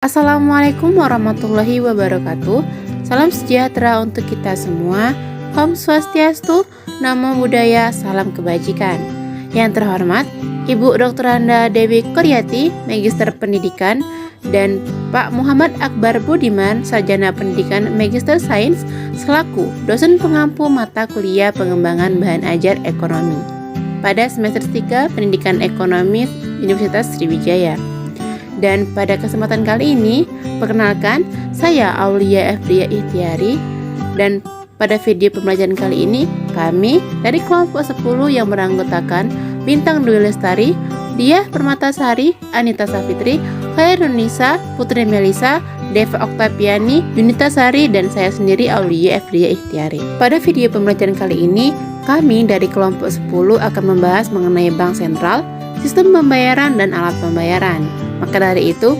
Assalamualaikum warahmatullahi wabarakatuh. Salam sejahtera untuk kita semua. Om Swastiastu, Namo Buddhaya, salam kebajikan. Yang terhormat Ibu Dr. Anda Dewi Koryati, Magister Pendidikan, dan Pak Muhammad Akbar Budiman, Sarjana Pendidikan Magister Sains, selaku dosen pengampu mata kuliah pengembangan bahan ajar ekonomi pada semester 3 Pendidikan Ekonomi Universitas Sriwijaya. Dan pada kesempatan kali ini, perkenalkan, saya Aulia Efria Ihtiari, dan pada video pembelajaran kali ini, kami dari kelompok 10 yang beranggotakan Bintang Dwi Lestari, Diah Permatasari, Anita Safitri, Khairunisa, Putri Melisa, Deva Oktaviani, Yunita Sari, dan saya sendiri Aulia Efria Ihtiari. Pada video pembelajaran kali ini, kami dari kelompok 10 akan membahas mengenai bank sentral, sistem pembayaran, dan alat pembayaran. Maka dari itu,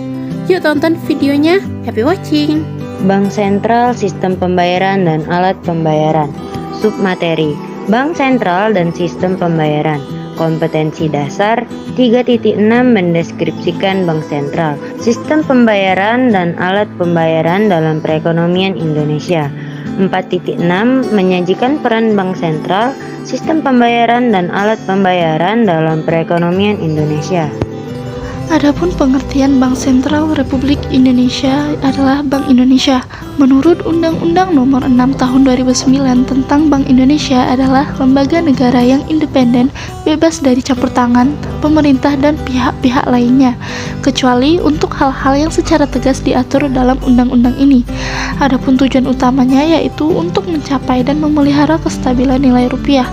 yuk tonton videonya. Happy watching! Bank sentral, sistem pembayaran, dan alat pembayaran. Submateri, bank sentral dan sistem pembayaran. Kompetensi dasar 3.6 mendeskripsikan bank sentral, sistem pembayaran, dan alat pembayaran dalam perekonomian Indonesia. 4.6 menyajikan peran bank sentral, sistem pembayaran, dan alat pembayaran dalam perekonomian Indonesia. Adapun pengertian Bank Sentral Republik Indonesia adalah Bank Indonesia. Menurut Undang-Undang Nomor 6 Tahun 2009 tentang Bank Indonesia adalah lembaga negara yang independen, bebas dari campur tangan pemerintah dan pihak-pihak lainnya, kecuali untuk hal-hal yang secara tegas diatur dalam undang-undang ini. Adapun tujuan utamanya yaitu untuk mencapai dan memelihara kestabilan nilai rupiah.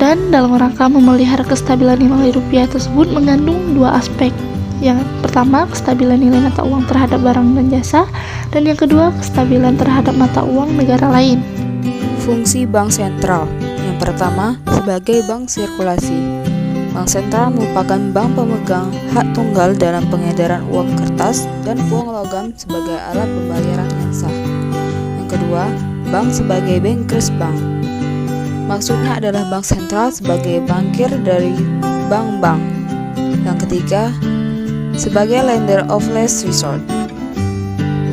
Dan dalam rangka memelihara kestabilan nilai rupiah tersebut mengandung dua aspek. Yang pertama, kestabilan nilai mata uang terhadap barang dan jasa, dan yang kedua, kestabilan terhadap mata uang negara lain. Fungsi bank sentral. Yang pertama, sebagai bank sirkulasi. Bank sentral merupakan bank pemegang hak tunggal dalam pengedaran uang kertas dan uang logam sebagai alat pembayaran yang sah. Yang kedua, bank sebagai bankers bank. Maksudnya adalah bank sentral sebagai bankir dari bank-bank. Yang ketiga, sebagai lender of last resort.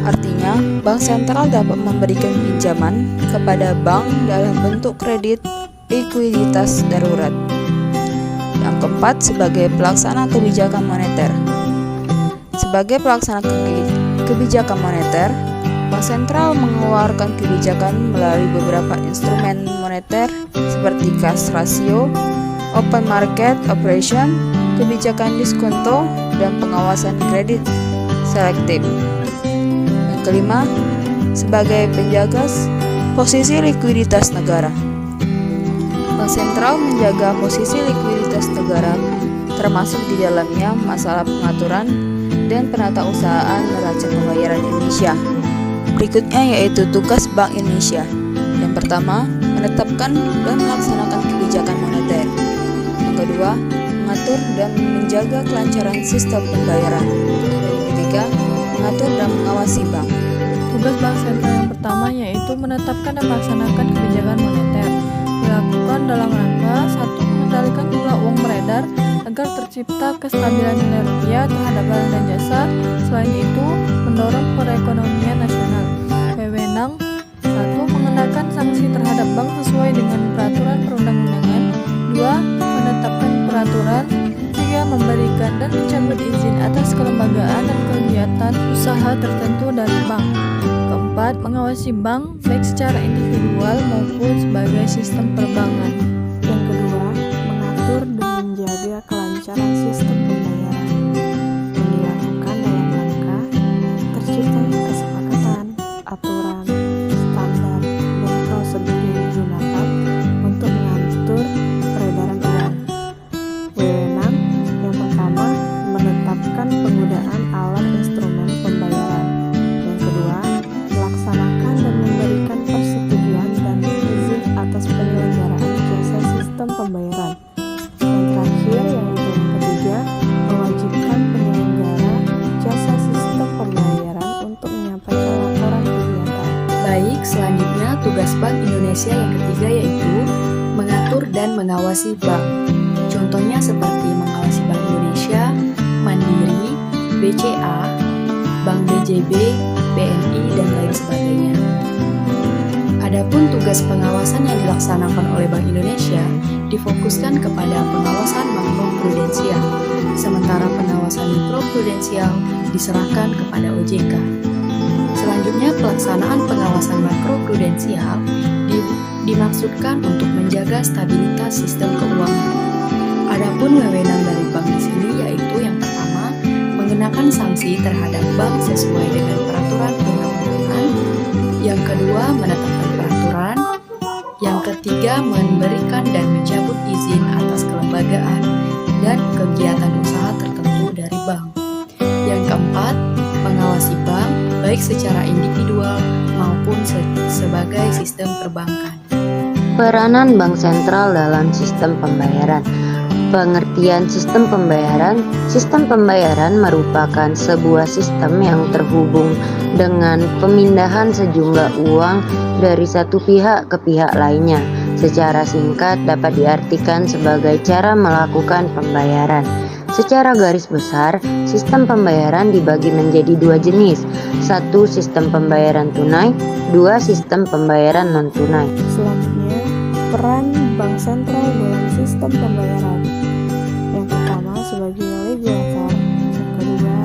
Artinya, bank sentral dapat memberikan pinjaman kepada bank dalam bentuk kredit likuiditas darurat. Yang keempat, sebagai pelaksana kebijakan moneter. Sebagai pelaksana kebijakan moneter, Bank Sentral mengeluarkan kebijakan melalui beberapa instrumen moneter seperti cash ratio, open market operation, kebijakan diskonto, dan pengawasan kredit selektif. Yang kelima, sebagai penjaga posisi likuiditas negara. Bank Sentral menjaga posisi likuiditas negara, termasuk di dalamnya masalah pengaturan dan penatausahaan neraca pembayaran Indonesia. Berikutnya yaitu tugas Bank Indonesia. Yang pertama, menetapkan dan melaksanakan kebijakan moneter. Yang kedua, mengatur dan menjaga kelancaran sistem pembayaran. Dan yang ketiga, mengatur dan mengawasi bank. Tugas bank sentral yang pertama yaitu menetapkan dan melaksanakan kebijakan moneter. Dilakukan dalam rangka 1. Mengendalikan jumlah uang beredar agar tercipta kestabilan nilai rupiah terhadap barang dan jasa. Selain itu, mendorong perekonomian nasional. Wewenang 1. Mengenakan sanksi terhadap bank sesuai dengan peraturan perundang-undangan. 2. Menetapkan peraturan. 3. Memberikan dan mencabut izin atas kelembagaan dan kegiatan usaha tertentu dari bank. Keempat, mengawasi bank baik secara individual maupun sebagai sistem perbankan. Yang kedua, mengatur dan menjaga kelancaran sistem pembayaran yang dilakukan dalam rangka terciptanya kesepakatan, aturan, standar, dan prosedur yang digunakan untuk mengatur peredaran uang. Wewenang yang pertama, menetapkan penggunaan alat instrumen pembayaran. Yang kedua, melaksanakan dan memberikan persetujuan dan izin atas penyelenggaraan jasa sistem pembayaran. Yang terakhir, yaitu yang ketiga, mewajibkan penyelenggara jasa sistem pembayaran untuk menyampaikan laporan kegiatan. Baik, selanjutnya tugas Bank Indonesia yang ketiga yaitu mengatur dan mengawasi bank. Contohnya seperti mengawasi Bank Indonesia, Mandiri, BCA, Bank BJB, BNI, dan lain sebagainya. Adapun tugas pengawasan yang dilaksanakan oleh Bank Indonesia difokuskan kepada pengawasan makroprudensial, sementara pengawasan mikroprudensial diserahkan kepada OJK. Selanjutnya, pelaksanaan pengawasan makroprudensial dimaksudkan untuk menjaga stabilitas sistem keuangan. Adapun wewenang dari bank di sini yaitu yang pertama, mengenakan sanksi terhadap bank sesuai dengan peraturan perundang-undangan. Yang kedua, menetapkan peraturan. Yang ketiga, memberikan dan mencabut izin atas kelembagaan dan kegiatan usaha tertentu dari bank. Yang keempat, mengawasi bank baik secara individual maupun sebagai sistem perbankan. Peranan bank sentral dalam sistem pembayaran. Pengertian sistem pembayaran merupakan sebuah sistem yang terhubung dengan pemindahan sejumlah uang dari satu pihak ke pihak lainnya. Secara singkat dapat diartikan sebagai cara melakukan pembayaran. Secara garis besar, sistem pembayaran dibagi menjadi dua jenis. Satu, sistem pembayaran tunai. Dua, sistem pembayaran non-tunai. Selanjutnya, peran bank sentral dalam sistem pembayaran. Yang pertama sebagai regulator, yang kedua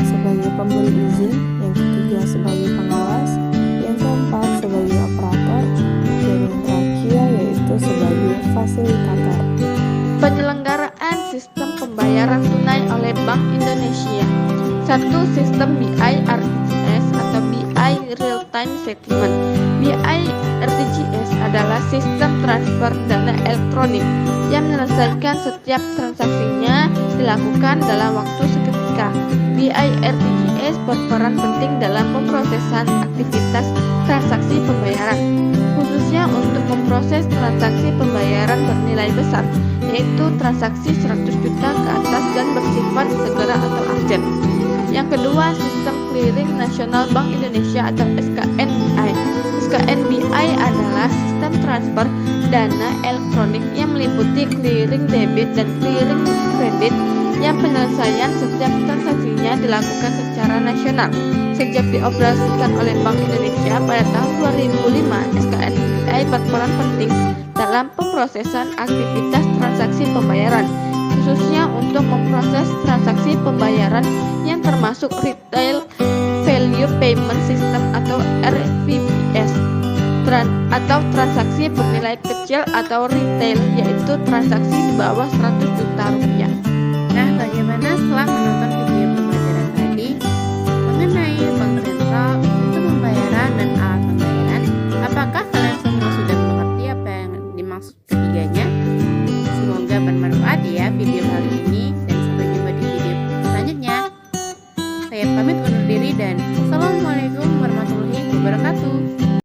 sebagai pemberi izin, yang ketiga sebagai pengawas, yang keempat sebagai operator, dan yang terakhir yaitu sebagai fasilitator. Penyelenggaraan sistem pembayaran tunai oleh Bank Indonesia. 1. Sistem BI RTGS atau BI Real Time Settlement. BI RTGS adalah sistem transfer dana elektronik yang menyelesaikan setiap transaksinya dilakukan dalam waktu seketika. BI RTGS berperan penting dalam pemrosesan aktivitas transaksi pembayaran, khususnya untuk memproses transaksi pembayaran bernilai besar, yaitu transaksi 100 juta ke atas dan bersifat segera atau urgent. Yang kedua, sistem clearing nasional Bank Indonesia atau SKNBI. SKNBI adalah sistem transfer dana elektronik yang meliputi clearing debit dan clearing kredit yang penyelesaian setiap transaksinya dilakukan secara nasional. Sejak dioperasikan oleh Bank Indonesia pada tahun 2005, SKNBI berperan penting dalam pemrosesan aktivitas transaksi pembayaran, khususnya untuk memproses transaksi pembayaran yang termasuk Retail Value Payment System atau RVPS, atau transaksi bernilai kecil atau retail, yaitu transaksi di bawah 100 juta rupiah. Nah, bagaimana setelah menonton video pembelajaran tadi mengenai bank sentral, sistem pembayaran, dan alat pembayaran? Apakah kalian semua sudah mengerti apa yang dimaksud ketiganya? Semoga bermanfaat ya video kali ini, dan sampai jumpa di video selanjutnya. Saya pamit undur diri dan wassalamualaikum warahmatullahi wabarakatuh.